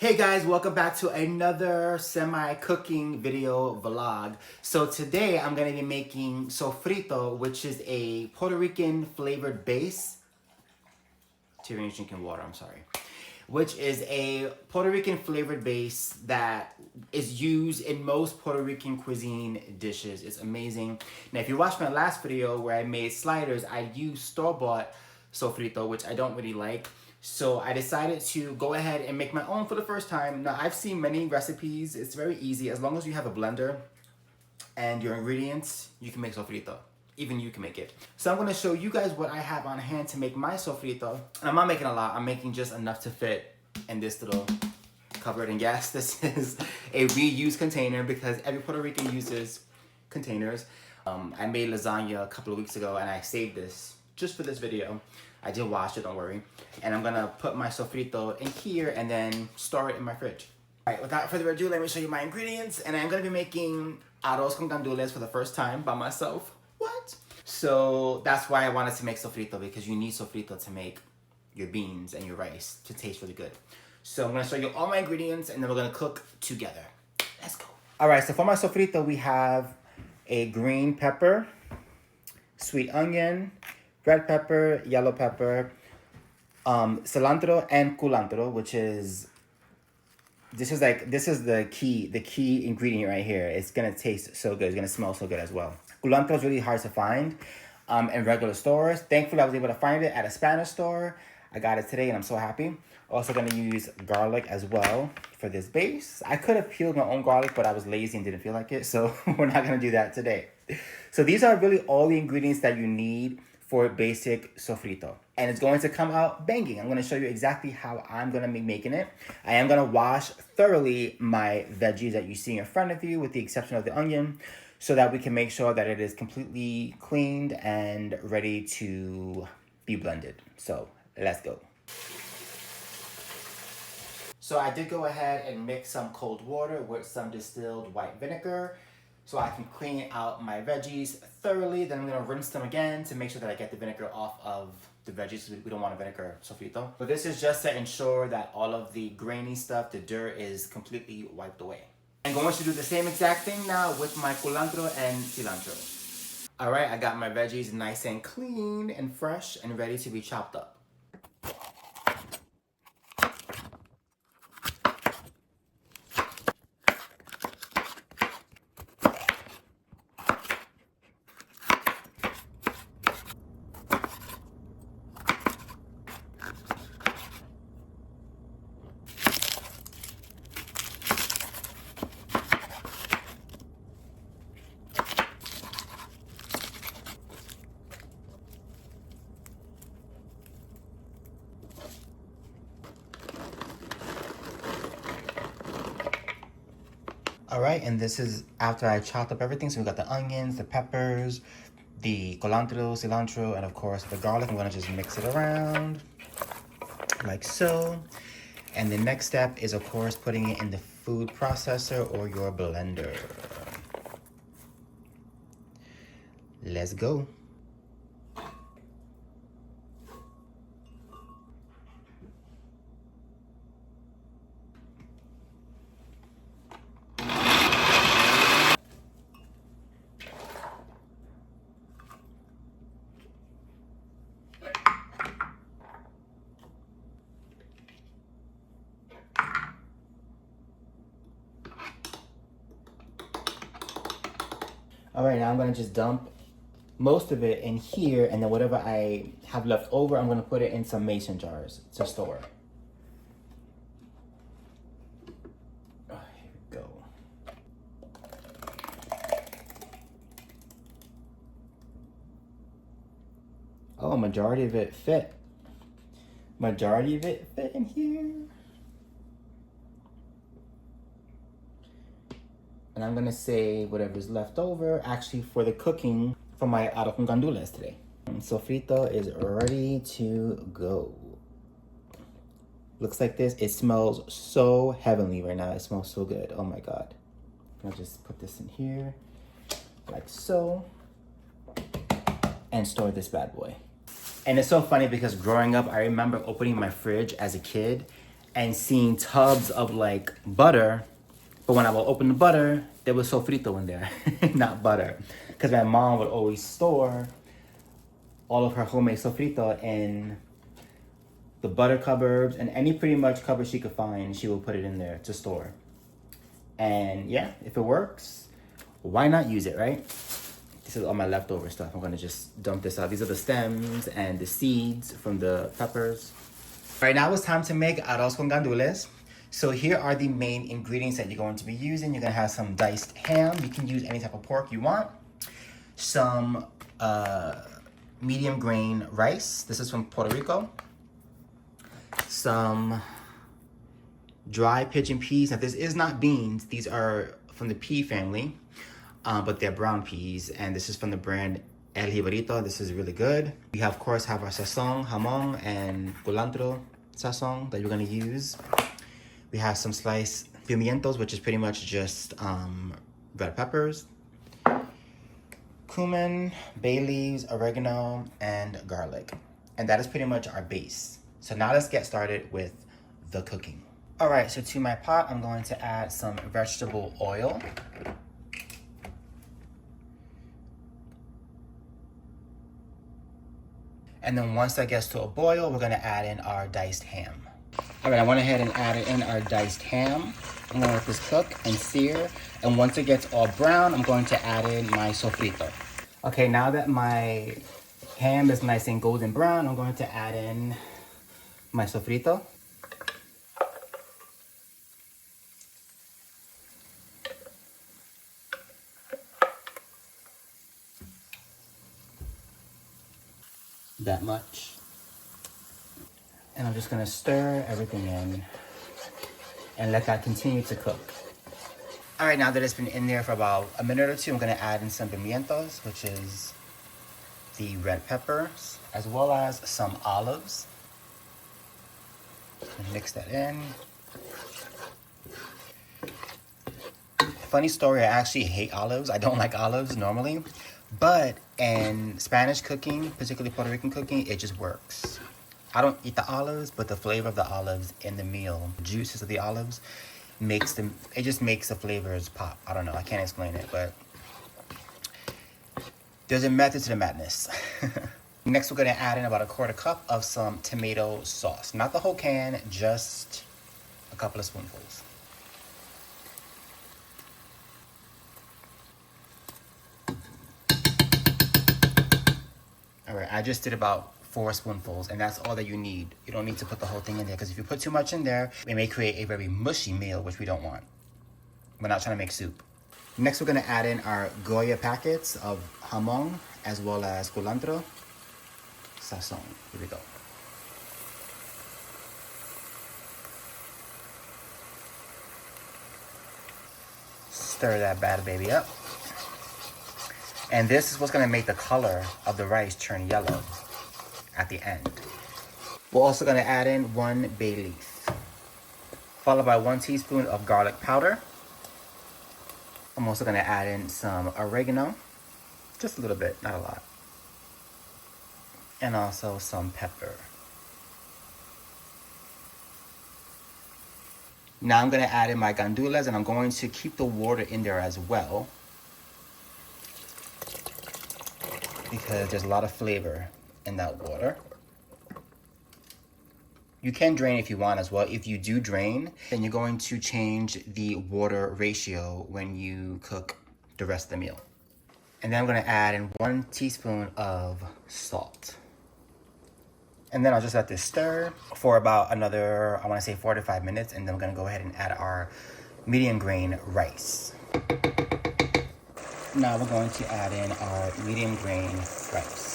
Hey guys, welcome back to another semi-cooking video vlog. So today I'm gonna be making sofrito, which is a Puerto Rican flavored base. Tyrion's drinking water, I'm sorry. Which is a Puerto Rican flavored base that is used in most Puerto Rican cuisine dishes. It's amazing. Now, if you watched my last video where I made sliders, I used store-bought sofrito, which I don't really like. So I decided to go ahead and make my own for the first time. Now, I've seen many recipes. It's very easy. As long as you have a blender and your ingredients, you can make sofrito. Even you can make it. So I'm gonna show you guys what I have on hand to make my sofrito. And I'm not making a lot. I'm making just enough to fit in this little cupboard. And yes, this is a reused container because every Puerto Rican uses containers. I made lasagna a couple of weeks ago and I saved this just for this video. I did wash it, don't worry. And I'm gonna put my sofrito in here and then store it in my fridge. All right, without further ado, let me show you my ingredients. And I'm gonna be making arroz con gandules for the first time by myself. What? So that's why I wanted to make sofrito, because you need sofrito to make your beans and your rice to taste really good. So I'm gonna show you all my ingredients and then we're gonna cook together. Let's go. All right, so for my sofrito, we have a green pepper, sweet onion, red pepper, yellow pepper, cilantro and culantro, which is, this is the key ingredient right here. It's gonna taste so good. It's gonna smell so good as well. Culantro is really hard to find in regular stores. Thankfully, I was able to find it at a Spanish store. I got it today and I'm so happy. Also gonna use garlic as well for this base. I could have peeled my own garlic, but I was lazy and didn't feel like it, so we're not gonna do that today. So these are really all the ingredients that you need for basic sofrito. And it's going to come out banging. I'm gonna show you exactly how I'm gonna be making it. I am gonna wash thoroughly my veggies that you see in front of you, with the exception of the onion, so that we can make sure that it is completely cleaned and ready to be blended. So let's go. So I did go ahead and mix some cold water with some distilled white vinegar so I can clean out my veggies thoroughly. Then I'm gonna rinse them again to make sure that I get the vinegar off of the veggies. We don't want a vinegar sofrito. But this is just to ensure that all of the grainy stuff, the dirt, is completely wiped away. I'm going to do the same exact thing now with my culantro and cilantro. All right, I got my veggies nice and clean and fresh and ready to be chopped up. All right, and this is after I chopped up everything. So we got the onions, the peppers, the culantro, cilantro, and of course the garlic. I'm gonna just mix it around like so. And the next step is, of course, putting it in the food processor or your blender. Let's go. All right, now I'm gonna just dump most of it in here, and then whatever I have left over, I'm gonna put it in some mason jars to store. Oh, here we go. Oh, majority of it fit. Majority of it fit in here. And I'm gonna save whatever's left over actually for the cooking for my arroz con gandules today. Sofrito is ready to go. Looks like this. It smells so heavenly right now. It smells so good. Oh my God. I'll just put this in here like so and store this bad boy. And it's so funny because growing up, I remember opening my fridge as a kid and seeing tubs of like butter. But when I would open the butter, there was sofrito in there, not butter. Because my mom would always store all of her homemade sofrito in the butter cupboards and any pretty much cupboard she could find, she will put it in there to store. And yeah, if it works, why not use it, right? This is all my leftover stuff. I'm gonna just dump this out. These are the stems and the seeds from the peppers. Right now it's time to make arroz con gandules. So here are the main ingredients that you're going to be using. You're gonna have some diced ham. You can use any type of pork you want. Some medium grain rice. This is from Puerto Rico. Some dry pigeon peas. Now this is not beans. These are from the pea family, but they're brown peas. And this is from the brand El Jibarito. This is really good. We have, of course, have our sazon, jamon, and culantro sazon that you're gonna use. We have some sliced pimientos, which is pretty much just red peppers, cumin, bay leaves, oregano, and garlic. And that is pretty much our base. So now let's get started with the cooking. All right, so to my pot, I'm going to add some vegetable oil. And then once that gets to a boil, we're gonna add in our diced ham. All right, I went ahead and added in our diced ham. I'm gonna let this cook and sear. And once it gets all brown, I'm going to add in my sofrito. Okay, now that my ham is nice and golden brown, I'm going to add in my sofrito. That much. And I'm just gonna stir everything in and let that continue to cook. All right, now that it's been in there for about a minute or two, I'm gonna add in some pimientos, which is the red peppers, as well as some olives. And mix that in. Funny story, I actually hate olives. I don't like olives normally, but in Spanish cooking, particularly Puerto Rican cooking, it just works. I don't eat the olives, but the flavor of the olives in the meal, the juices of the olives, makes them, it just makes the flavors pop. I don't know, I can't explain it, but there's a method to the madness. Next, we're gonna add in about a quarter cup of some tomato sauce. Not the whole can, just a couple of spoonfuls. All right, I just did about 4 spoonfuls, and that's all that you need. You don't need to put the whole thing in there, because if you put too much in there, it may create a very mushy meal, which we don't want. We're not trying to make soup. Next, we're gonna add in our Goya packets of jamon, as well as culantro sazon. Here we go. Stir that bad baby up. And this is what's gonna make the color of the rice turn yellow at the end. We're also gonna add in 1 bay leaf, followed by 1 teaspoon of garlic powder. I'm also gonna add in some oregano, just a little bit, not a lot. And also some pepper. Now I'm gonna add in my gandules, and I'm going to keep the water in there as well, because there's a lot of flavor in that water. You can drain if you want as well. If you do drain, then you're going to change the water ratio when you cook the rest of the meal. And then I'm gonna add in 1 teaspoon of salt. And then I'll just let this stir for about another, I wanna say 4 to 5 minutes, and then we're gonna go ahead and add our medium grain rice. Now we're going to add in our medium grain rice.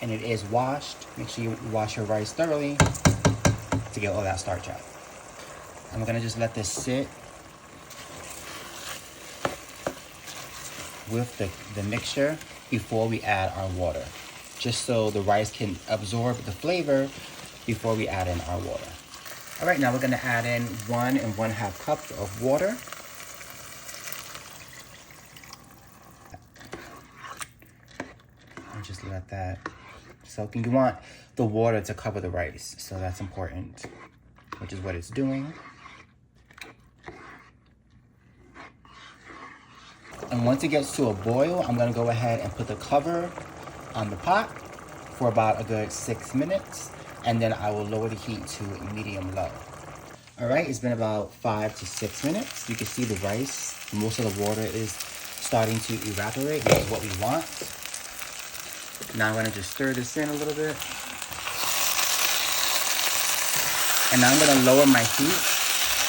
And it is washed. Make sure you wash your rice thoroughly to get all that starch out. And we're gonna just let this sit with the mixture before we add our water, just so the rice can absorb the flavor before we add in our water. All right, now we're gonna add in 1 1/2 cups of water. And just let that soak in. You want the water to cover the rice. So that's important, which is what it's doing. And once it gets to a boil, I'm gonna go ahead and put the cover on the pot for about a good 6 minutes. And then I will lower the heat to medium low. All right, it's been about 5 to 6 minutes. You can see the rice, most of the water is starting to evaporate, which is what we want. Now I'm gonna just stir this in a little bit. And now I'm gonna lower my heat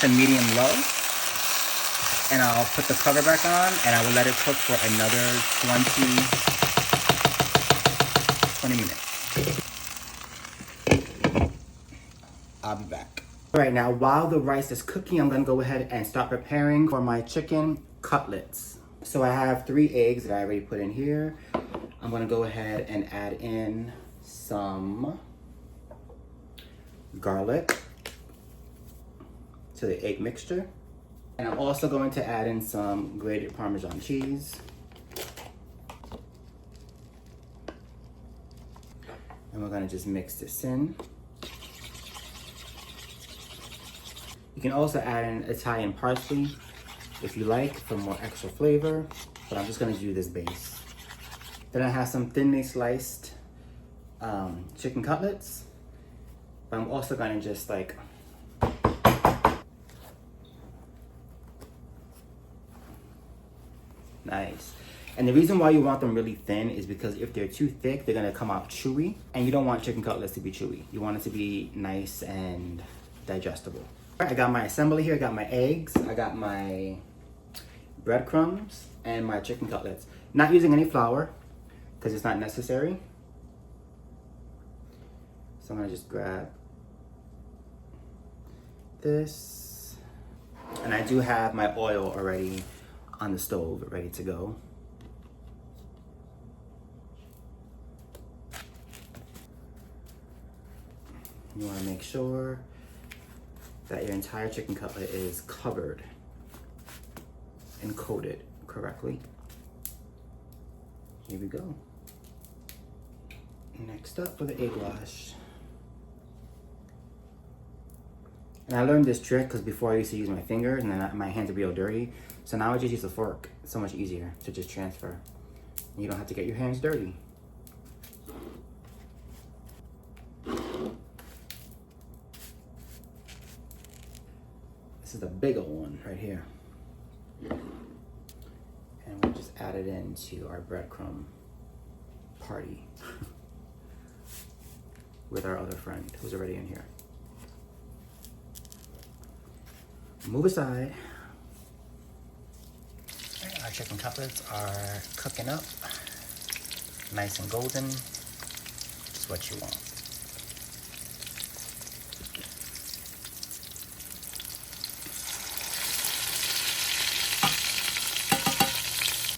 to medium low. And I'll put the cover back on and I will let it cook for another 20 minutes. I'll be back. All right, now while the rice is cooking, I'm gonna go ahead and start preparing for my chicken cutlets. So I have 3 eggs that I already put in here. I'm gonna go ahead and add in some garlic to the egg mixture. And I'm also going to add in some grated Parmesan cheese. And we're gonna just mix this in. You can also add in Italian parsley if you like for more extra flavor, but I'm just gonna do this base. Then I have some thinly sliced chicken cutlets, but I'm also gonna just like nice. And the reason why you want them really thin is because if they're too thick, they're gonna come out chewy, and you don't want chicken cutlets to be chewy. You want it to be nice and digestible. All right, I got my assembly here. I got my eggs, I got my breadcrumbs, and my chicken cutlets. Not using any flour because it's not necessary. So I'm gonna just grab this. And I do have my oil already on the stove, ready to go. You wanna make sure that your entire chicken cutlet is covered and coated correctly. Here we go. Next up for the egg wash. And I learned this trick because before I used to use my fingers and then my hands would be all dirty. So now I just use a fork. It's so much easier to just transfer. You don't have to get your hands dirty. This is the big old one right here. And we'll just add it into our breadcrumb party with our other friend who's already in here. Move aside. Our chicken cutlets are cooking up, nice and golden, just what you want.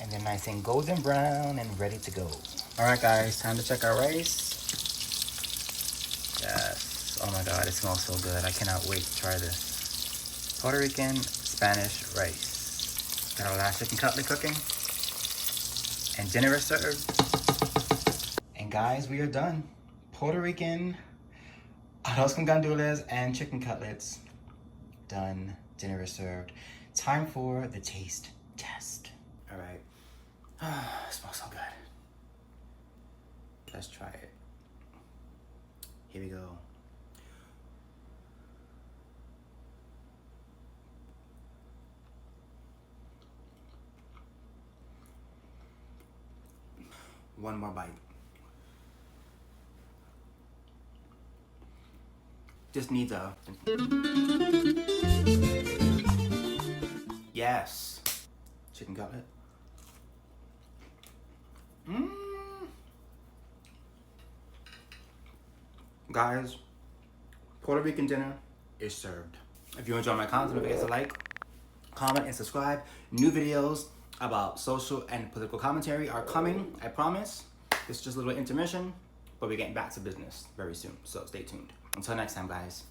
And they're nice and golden brown and ready to go. All right guys, time to check our rice. Yes, oh my God, it smells so good. I cannot wait to try this. Puerto Rican Spanish rice. Got our last chicken cutlet cooking. And dinner is served. And guys, we are done. Puerto Rican arroz con gandules and chicken cutlets. Done. Dinner is served. Time for the taste test. All right. It smells so good. Let's try it. Here we go. One more bite. Just needs a... Yes. Chicken cutlet. Guys, Puerto Rican dinner is served. If you enjoy my content, don't forget to like, comment, and subscribe. New videos about social and political commentary are coming, I promise. This is just a little intermission, but we're getting back to business very soon, so stay tuned. Until next time, guys.